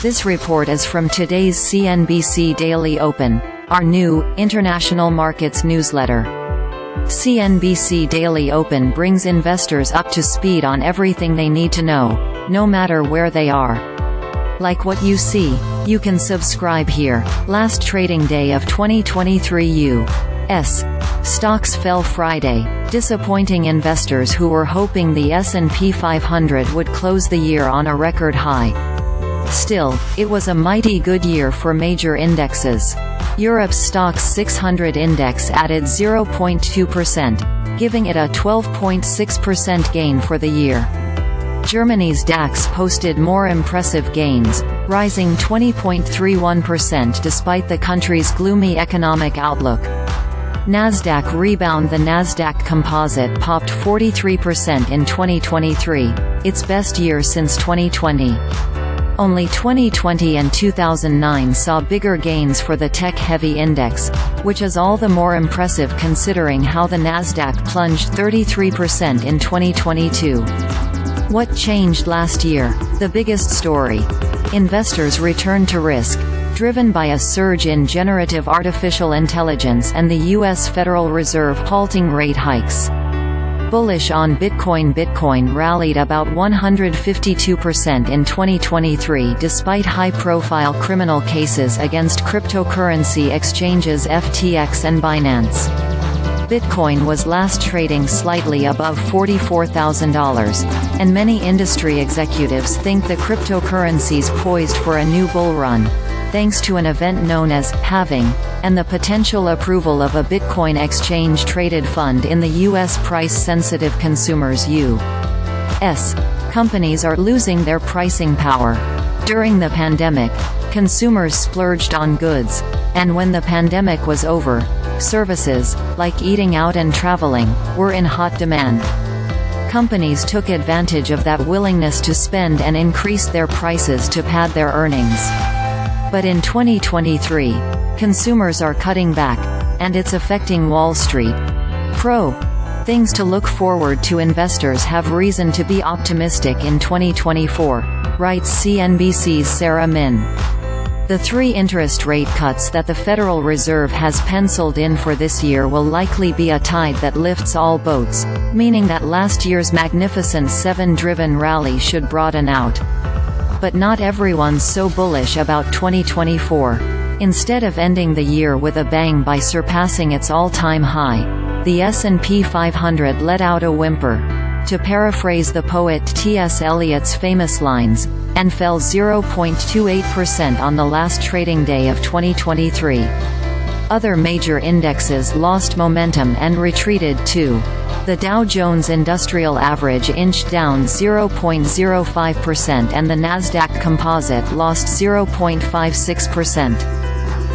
This report is from today's CNBC Daily Open, our new, international markets newsletter. CNBC Daily Open brings investors up to speed on everything they need to know, no matter where they are. Like what you see, you can subscribe here. Last trading day of 2023 U.S. stocks fell Friday, disappointing investors who were hoping the S&P 500 would close the year on a record high. Still, it was a mighty good year for major indexes. Europe's Stoxx 600 index added 0.2%, giving it a 12.6% gain for the year. Germany's DAX posted more impressive gains, rising 20.31% despite the country's gloomy economic outlook. Nasdaq rebound. The Nasdaq Composite popped 43% in 2023, its best year since 2020. Only 2020 and 2009 saw bigger gains for the tech-heavy index, which is all the more impressive considering how the Nasdaq plunged 33% in 2022. What changed last year? The biggest story. Investors returned to risk, driven by a surge in generative artificial intelligence and the U.S. Federal Reserve halting rate hikes. Bullish on Bitcoin. Bitcoin rallied about 152% in 2023 despite high-profile criminal cases against cryptocurrency exchanges FTX and Binance. Bitcoin was last trading slightly above $44,000, and many industry executives think the cryptocurrency's poised for a new bull run, thanks to an event known as halving, and the potential approval of a Bitcoin exchange-traded fund in the U.S. price-sensitive consumers U.S. companies are losing their pricing power. During the pandemic, consumers splurged on goods, and when the pandemic was over, services, like eating out and traveling, were in hot demand. Companies took advantage of that willingness to spend and increased their prices to pad their earnings. But in 2023, consumers are cutting back, and it's affecting Wall Street. Things to look forward to. Investors have reason to be optimistic in 2024, writes CNBC's Sarah Min. The 3 interest rate cuts that the Federal Reserve has penciled in for this year will likely be a tide that lifts all boats, meaning that last year's magnificent 7-driven rally should broaden out. But not everyone's so bullish about 2024. Instead of ending the year with a bang by surpassing its all-time high, the S&P 500 let out a whimper, to paraphrase the poet T.S. Eliot's famous lines, and fell 0.28% on the last trading day of 2023. Other major indexes lost momentum and retreated too. The Dow Jones Industrial Average inched down 0.05% and the Nasdaq Composite lost 0.56%.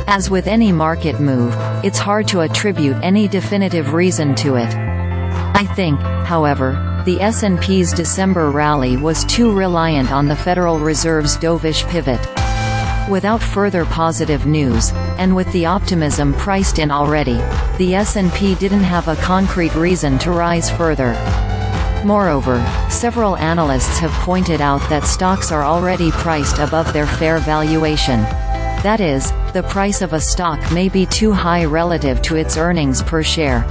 As with any market move, it's hard to attribute any definitive reason to it. I think, however, the S&P's December rally was too reliant on the Federal Reserve's dovish pivot. Without further positive news, and with the optimism priced in already, the S&P didn't have a concrete reason to rise further. Moreover, several analysts have pointed out that stocks are already priced above their fair valuation. That is, the price of a stock may be too high relative to its earnings per share.